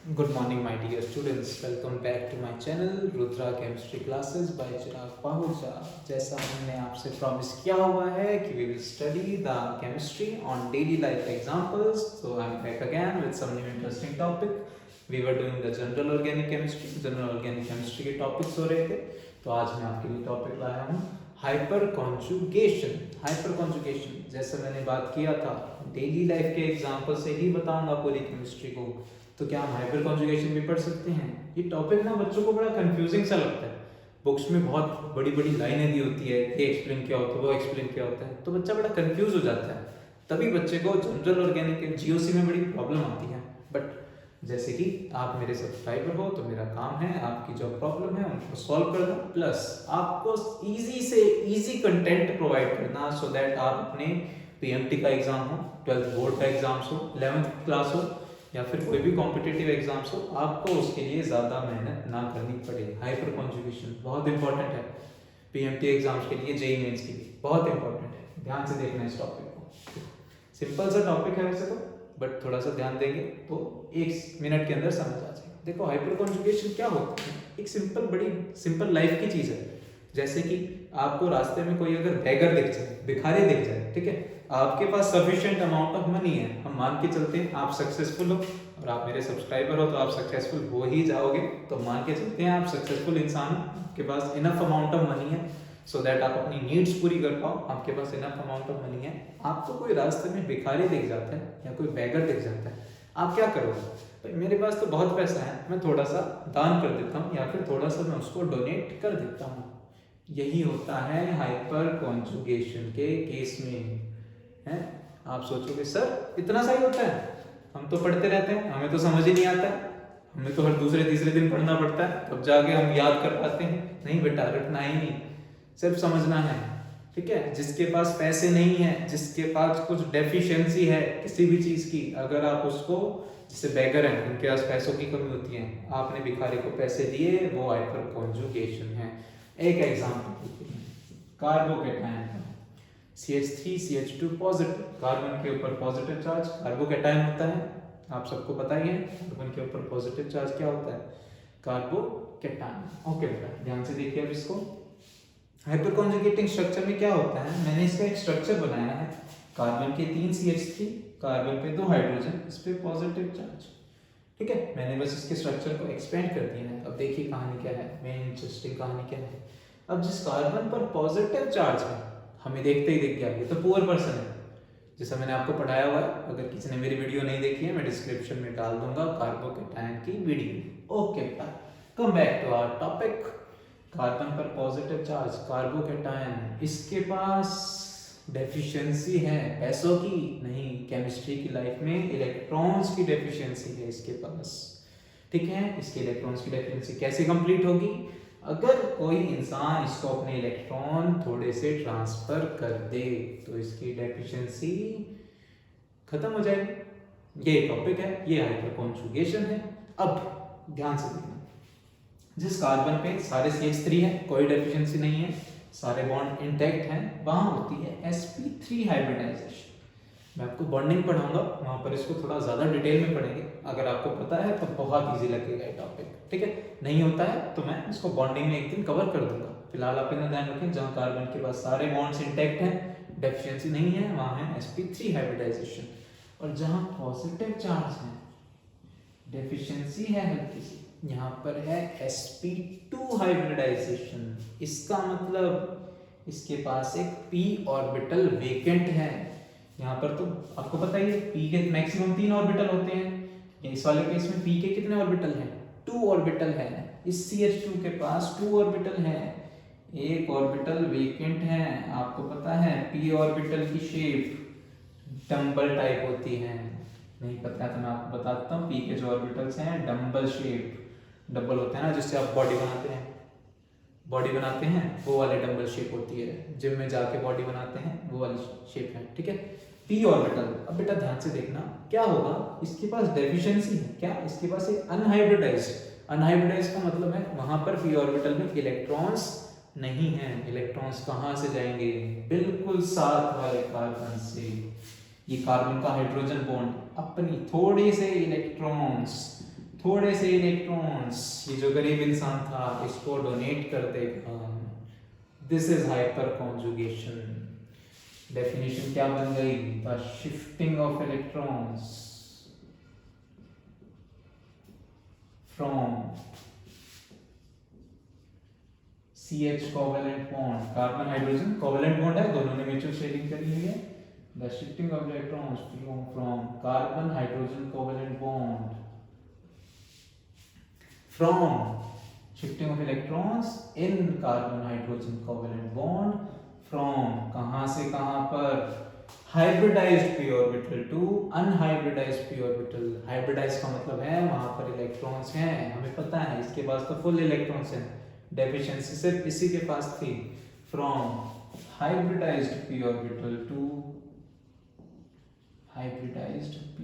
Good morning, my dear students. Welcome back to my channel Rudra Chemistry Classes by Chirag Pahuja. जैसा हमने आपसे promise किया हुआ है कि we will study the chemistry on daily life examples. So I'm back again with some new interesting topic. We were doing the general organic chemistry. General organic chemistry के topics हो रहे थे. तो आज मैं आपके लिए टॉपिक लाया हूँ हाइपर कॉन्जुगेशन. हाइपर कॉन्जुगेशन जैसे मैंने बात किया था डेली लाइफ के एग्जाम्पल से ही बताऊंगा पूरी केमिस्ट्री को. तो क्या हम हाइपर कॉन्जुगेशन भी पढ़ सकते हैं? ये टॉपिक ना बच्चों को बड़ा कंफ्यूजिंग सा लगता है. बुक्स में बहुत बड़ी बड़ी लाइनें दी होती है, ये एक्सप्लेन क्या होता है, वो एक्सप्लेन क्या होता है, तो बच्चा बड़ा कंफ्यूज हो जाता है. तभी बच्चे को जनरल ऑर्गेनिक जीओसी में बड़ी प्रॉब्लम आती है. बट जैसे कि आप मेरे सब्सक्राइबर हो तो मेरा काम है आपकी जो प्रॉब्लम है उनको सॉल्व करना, प्लस आपको इजी से इजी कंटेंट प्रोवाइड करना सो दैट आप अपने पीएमटी का एग्जाम हो, 12th बोर्ड का एग्जाम्स हो, 11th क्लास हो या फिर कोई भी कॉम्पिटिटिव एग्जाम्स हो, आपको उसके लिए ज़्यादा मेहनत ना करनी पड़े. हाइपर कॉन्जुगेशन बहुत इंपॉर्टेंट है पीएमटी एग्जाम्स के लिए, जेई मेंस के लिए बहुत इंपॉर्टेंट है. ध्यान से देखना इस टॉपिक को. सिंपल सा टॉपिक है वैसे तो, बट थोड़ा सा ध्यान देंगे तो 1 मिनट के अंदर समझ आ जाएगा. देखो हाइपर कॉन्जुगेशन क्या होता है, एक सिंपल बड़ी सिंपल लाइफ की चीज़ है. जैसे कि आपको रास्ते में कोई अगर बेगर दिख जाए, भिखारी दिख जाए, ठीक है, आपके पास सफिशिएंट अमाउंट ऑफ मनी है, हम मान के चलते हैं आप सक्सेसफुल हो और आप मेरे सब्सक्राइबर हो तो आप सक्सेसफुल हो ही जाओगे. तो मान के चलते हैं आप सक्सेसफुल इंसान, आपके पास इनफ अमाउंट ऑफ मनी है सो दैट आप अपनी नीड्स पूरी कर पाओ, आपके पास इनफ अमाउंट ऑफ मनी है. आपको कोई रास्ते में भिखारी दिख जाता है या कोई बेगर दिख जाता है, आप क्या करोगे? भाई मेरे पास तो बहुत पैसा है, मैं थोड़ा सा दान कर देता हूँ या फिर थोड़ा सा मैं उसको डोनेट कर देता हूँ. यही होता है हाइपर कॉन्जुगेशन के केस में. है आप सोचोगे सर इतना सही होता है, हम तो पढ़ते रहते हैं, हमें तो समझ ही नहीं आता है, हमें तो हर दूसरे तीसरे दिन पढ़ना पड़ता है तब जाके हम याद कर पाते हैं. नहीं बेटा, रटना ही नहीं, सिर्फ समझना है. ठीक है, जिसके पास पैसे नहीं है, जिसके पास कुछ डेफिशिएंसी है किसी भी चीज की, अगर आप उसको, जैसे बेगर है उनके पास पैसों की कमी होती है, आपने भिखारी को पैसे दिए, वो हाइपर कॉन्जुगेशन है. एक example, carbocation CH3CH2 positive, carbon के ऊपर पॉजिटिव चार्ज कार्बोकेटायन होता है. आप सबको पता ही है कार्बन के ऊपर पॉजिटिव चार्ज क्या होता है, कार्बोकेटायन. ओके बेटा, ध्यान से देखिए अब इसको. हाइपर कॉन्जुगेटिंग स्ट्रक्चर में क्या होता है, मैंने इसका एक स्ट्रक्चर बनाया है. कार्बन के 3 CH3, कार्बन पे 2 हाइड्रोजन, इस पे पॉजिटिव चार्ज. ठीक है, मैंने बस इसके स्ट्रक्चर को एक्सपेंड कर दिया है. अब देखिए कहानी क्या है, मेन इंटरेस्टिंग कहानी क्या है. अब जिस कार्बन पर पॉजिटिव चार्ज है, हमें देखते ही दिख गया ये तो पुअर पर्सन है, जैसा मैंने आपको पढ़ाया हुआ है. अगर किसी ने मेरी वीडियो नहीं देखी है मैं डिस्क्रिप्शन में डाल दूंगा कार्बोकेटायन की video. Okay, come back to our topic. Carbon पर पॉजिटिव चार्ज कार्बोकेटायन, इसके पास डेफिशिएंसी है पैसों की नहीं, केमिस्ट्री की लाइफ में इलेक्ट्रॉन्स की डेफिशिएंसी है इसके पास. ठीक है, इसके इलेक्ट्रॉन्स की डेफिशिएंसी कैसे कंप्लीट होगी, अगर कोई इंसान इसको अपने इलेक्ट्रॉन थोड़े से ट्रांसफर कर दे तो इसकी डेफिशिएंसी खत्म हो जाएगी. ये टॉपिक है, ये हाइपर कॉन्जुगेशन है. अब ध्यान से देखना, जिस कार्बन पे सारे CH3 है, कोई डेफिशिएंसी नहीं है, सारे बॉन्ड इंटैक्ट हैं, वहां होती है sp3 हाइब्रिडाइजेशन. मैं आपको बॉन्डिंग पढ़ाऊंगा, वहां पर इसको थोड़ा ज्यादा डिटेल में पढ़ेंगे. अगर आपको पता है तो बहुत इजी लगेगा ये टॉपिक. ठीक है, नहीं होता है तो मैं इसको बॉन्डिंग में एक दिन कवर कर दूंगा. फिलहाल आप इतना ध्यान रखें, जहां कार्बन के पास सारे बॉन्ड्स इंटैक्ट हैं, डेफिशिएंसी नहीं है, वहां है sp3 हाइब्रिडाइजेशन. और जहां पॉजिटिव चार्ज है, डेफिशिएंसी है हल्की सी, यहाँ पर है sp2 हाइब्रिडाइजेशन. इसका मतलब इसके पास एक p ऑर्बिटल वेकेंट है. यहाँ पर तो आपको पता ही है p के मैक्सिमम 3 ऑर्बिटल होते हैं, इस वाले केस में p के कितने ऑर्बिटल हैं, 2 ऑर्बिटल है. इस CH2 के पास 2 ऑर्बिटल है, एक ऑर्बिटल वेकेंट है. आपको पता है p ऑर्बिटल की शेप डंबल टाइप होती है, नहीं पता तो मैं आपको बताता हूँ. p के जो ऑर्बिटल्स हैं डंबल शेप, डंबल होते हैं ना जिससे आप बॉडी बनाते हैं, वो वाले डंबल शेप होती है. जिम में जाके बॉडी बनाते हैं वो वाली शेप है. ठीक है, p ऑर्बिटल. अब बेटा ध्यान से देखना क्या होगा, इसके पास डेफिशिएंसी है क्या, इसके पास एक अनहाइब्रिडाइज्ड का मतलब है वहां पर p ऑर्बिटल में इलेक्ट्रॉन्स नहीं है. इलेक्ट्रॉन्स कहां से जाएंगे, बिल्कुल साथ वाले कार्बन से. ये कार्बन का हाइड्रोजन बॉन्ड अपनी थोड़े से इलेक्ट्रॉन्स थोड़े से इलेक्ट्रॉन्स, ये जो गरीब इंसान था इसको डोनेट कर देगा। This is hyperconjugation. Definition क्या बन गई? The shifting of electrons from CH covalent bond, carbon hydrogen covalent bond है, दोनों ने म्यूचुअल शेयरिंग करी हुई है। The shifting of electrons from carbon hydrogen covalent bond, from shifting of electrons in carbon hydrogen covalent bond, from कहां से कहां पर? Hybridised p orbital to unhybridised p orbital. Hybridised का मतलब है वहां पर इलेक्ट्रॉन्स हैं, हमें पता है इसके पास तो फुल इलेक्ट्रॉन्स हैं, डेफिशिएंसी सिर्फ इसी के पास थी। From hybridised p orbital to hybridised p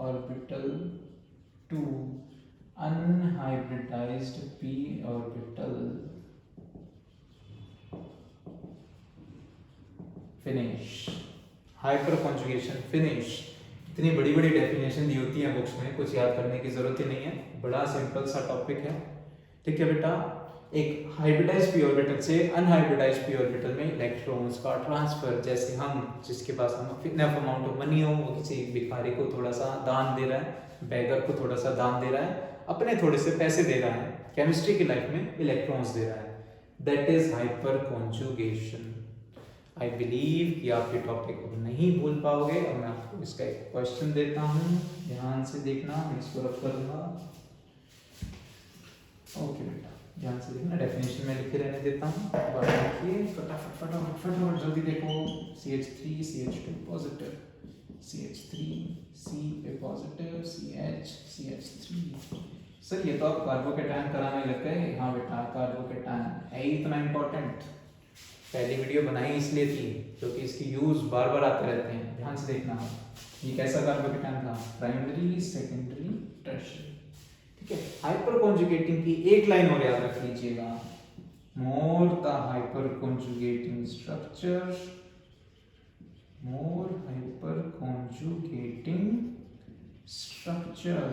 orbital to unhybridised p orbital, finish. Hyperconjugation finish. इतनी बड़ी बड़ी डेफिनेशन दी होती है बुक्स में, कुछ याद करने की जरूरत ही नहीं है, बड़ा सिंपल सा टॉपिक है। ठीक है बेटा, एक हाइब्रिडाइज्ड p ऑर्बिटल से अनहाइब्रिडाइज्ड p ऑर्बिटल में इलेक्ट्रॉन्स का ट्रांसफर, जैसे हम जिसके पास हम इनफ अमाउंट ऑफ मनी हो, वो किसी भिखारी को थोड़ा सा दान दे रहा है, बेगर को थोड़ा सा दान दे रहा है, अपने थोड़े से पैसे दे रहा है, केमिस्ट्री की लाइफ में इलेक्ट्रॉन्स दे रहा है, that is hyper conjugation. I believe कि आप ये टॉपिक को नहीं भूल पाओगे, और मैं आपको इसका एक क्वेश्चन देता हूँ, ध्यान से देखना, मैं इसको रख करूँगा। ओके बेटा, ध्यान से देखना, डेफिनेशन में लिखे रहने देता हूँ, देखिए फटाफट फटाफट फटाफट जल्दी देखो। CH3 CH2 positive, CH3 C पे पॉजिटिव, CH3। सर ये तो आप कार्बोकेटायन कराने लग गए। हाँ बेटा, कार्बोकेटायन है ही इतना इम्पोर्टेंट, पहली वीडियो बनाई इसलिए थी क्योंकि इसकी यूज बार बार आते रहते हैं। ध्यान से देखना, ये कैसा कार्बोकेटायन था? Primary, secondary, tertiary. ठीक है, हाइपर कॉन्जुगेटिंग की एक लाइन और याद रख लीजिएगा, more the hyper conjugating structure, more hyper conjugating structure,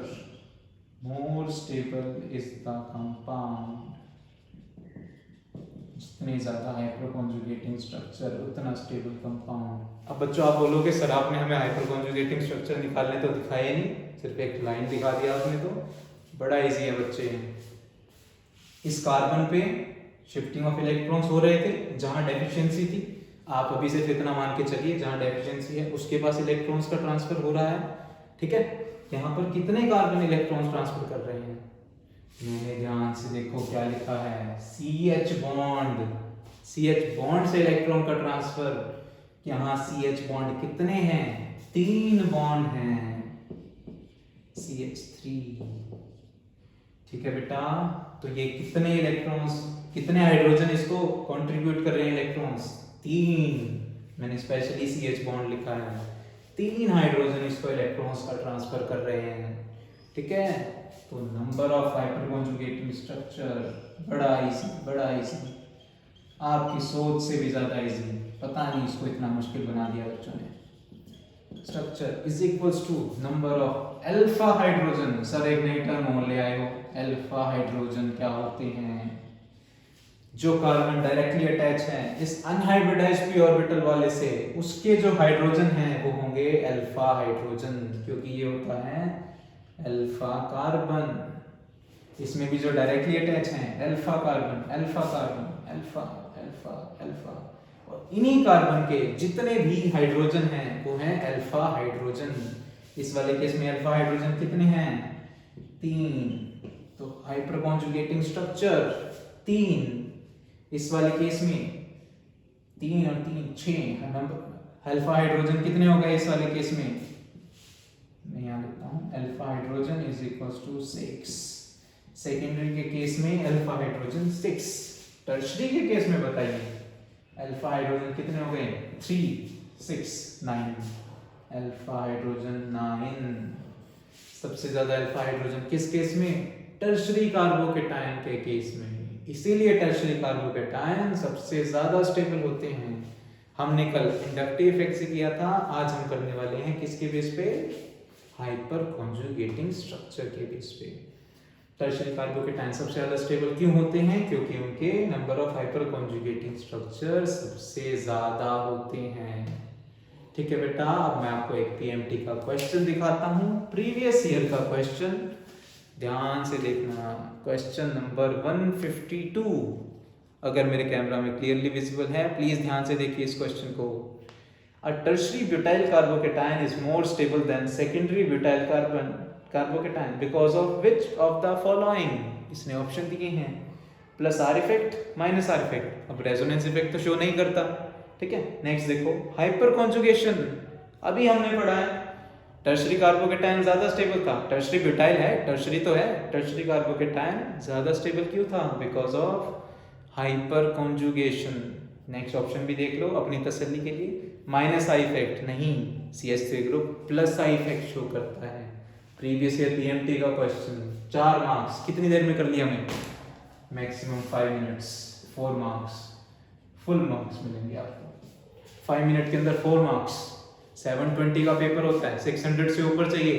more stable is the compound. जितनी ज्यादा हाइपर कॉन्जुगेटिंग स्ट्रक्चर उतना स्टेबल कंपाउंड। अब बच्चों आप बोलोगे सर आपने हमें हाइपर कॉन्जुगेटिंग स्ट्रक्चर निकालने तो दिखाया नहीं, सिर्फ एक लाइन दिखा दिया आपने, तो बड़ा इजी है बच्चे। इस कार्बन पे शिफ्टिंग ऑफ इलेक्ट्रॉन्स हो रहे थे जहां डेफिशिएंसी थी, आप अभी सिर्फ इतना मान के चलिए जहां डेफिशिएंसी है उसके पास इलेक्ट्रॉन्स का ट्रांसफर हो रहा है। ठीक है, यहाँ पर कितने कार्बन इलेक्ट्रॉन्स ट्रांसफर कर रहे हैं? मैंने ध्यान से देखो क्या लिखा है, CH बॉन्ड, CH बॉन्ड से इलेक्ट्रॉन का ट्रांसफर। यहाँ CH बॉन्ड कितने हैं? 3 बॉन्ड हैं, CH3। ठीक है बेटा, तो ये कितने इलेक्ट्रॉन्स, कितने हाइड्रोजन इसको कंट्रीब्यूट कर रहे हैं इलेक्ट्रॉन्स? 3। मैंने स्पेशली CH बॉन्ड लिखा है, 3 हाइड्रोजन इसको इलेक्ट्रॉन्स का ट्रांसफर कर रहे हैं। ठीक है, तो number of hyper conjugating structure बड़ा इजी, आपकी सोच से भी ज्यादा इजी। पता नहीं इसको इतना मुश्किल बना दिया बच्चों ने। Structure is equals to number of alpha hydrogen. Sir एक नई टर्म और ले आए हो, अल्फा हाइड्रोजन क्या होते हैं? जो कार्बन डायरेक्टली अटैच है इस अनहाइब्रिडाइज्ड p ऑर्बिटल वाले से, उसके जो हाइड्रोजन हैं वो होंगे अल्फा हाइड्रोजन, क्योंकि ये होता है अल्फा कार्बन। इसमें भी जो डायरेक्टली अटैच हैं alpha carbon, alpha carbon, alpha alpha alpha, और इन्हीं कार्बन के जितने भी हाइड्रोजन हैं वो हैं अल्फा हाइड्रोजन। इस वाले केस में अल्फा हाइड्रोजन कितने हैं? 3। तो हाइपर कॉन्जुगेटिंग स्ट्रक्चर 3। इस वाले केस में 3 और 3 6 नंबर अल्फा हाइड्रोजन कितने हो गए इस वाले केस में? मैं यहाँ लिखता हूँ alpha hydrogen is equals to 6। Secondary के केस में अल्फा हाइड्रोजन 6। टर्शरी के केस में बताइए अल्फा हाइड्रोजन कितने हो गए? 3 6 9। Alpha hydrogen 9। सबसे ज्यादा अल्फा हाइड्रोजन किस केस में? टर्शरी कार्बोकेटायन के केस में। इसीलिए टर्शरी कार्बोकेटायन सबसे ज्यादा स्टेबल होते हैं। हमने कल इंडक्टिव इफेक्ट से किया था, आज हम करने वाले हैं किसके बेस पे? हाइपर कॉन्जुगेटिंग स्ट्रक्चर के बेस पे। टर्शियरी कार्बोकेटाइन सबसे ज़्यादा स्टेबल क्यों होते हैं? क्योंकि उनके number of hyper conjugating structure सबसे ज़्यादा होते हैं। ठीक है बेटा, अब मैं आपको एक पीएमटी का क्वेश्चन दिखाता हूँ, प्रीवियस ईयर का क्वेश्चन, ध्यान से देखना। क्वेश्चन नंबर 152, अगर मेरे कैमरा में क्लियरली विजिबल है प्लीज ध्यान से देखिए इस क्वेश्चन को। A tertiary butyl carbocation is more stable than secondary butyl carbocation because of which of the following? इसने ऑप्शन दिए हैं, plus are effect, minus are effect. अब रेजोनेंस इफेक्ट तो शो नहीं करता, ठीक है। नेक्स्ट देखो, हाइपर कॉन्जुगेशन, अभी हमने पढ़ा है टर्शियरी कार्बोकेटाइन ज्यादा स्टेबल था, टर्शियरी ब्यूटाइल है, टर्शियरी तो है, टर्शियरी कार्बोकेटाइन ज्यादा स्टेबल क्यों था? Because of hyper conjugation. Next option भी देख लो अपनी तसल्ली के लिए, माइनस आई इफेक्ट नहीं, CH3 group plus I effect show करता है। प्रीवियस ईयर पीएमटी का क्वेश्चन, 4 मार्क्स, कितनी देर में कर लिया मैं? Maximum 5 minutes, 4 marks, full marks मिलेंगे आपको 5 मिनट के अंदर 4 मार्क्स। 720 का पेपर होता है, 600 से ऊपर चाहिए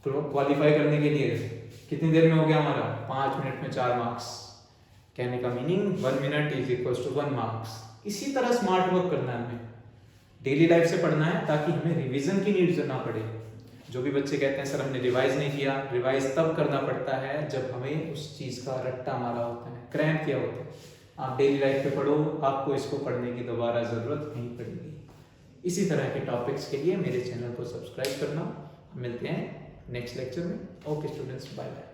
तो क्वालिफाई करने के लिए। कितनी देर में हो गया हमारा? 5 मिनट में 4 मार्क्स। कहने का meaning 1 minute is equal to 1 marks. इसी तरह स्मार्ट वर्क करना है, हमें डेली लाइफ से पढ़ना है ताकि हमें रिवीजन की नीड ना पड़े। जो भी बच्चे कहते हैं सर हमने रिवाइज नहीं किया, रिवाइज तब करना पड़ता है जब हमें उस चीज़ का रट्टा मारा होता है, क्रैम्प किया होता है। आप डेली लाइफ पे पढ़ो, आपको इसको पढ़ने की दोबारा ज़रूरत नहीं पड़ेगी। इसी तरह के टॉपिक्स के लिए मेरे चैनल को सब्सक्राइब करना। मिलते हैं नेक्स्ट लेक्चर में। Okay students, bye bye.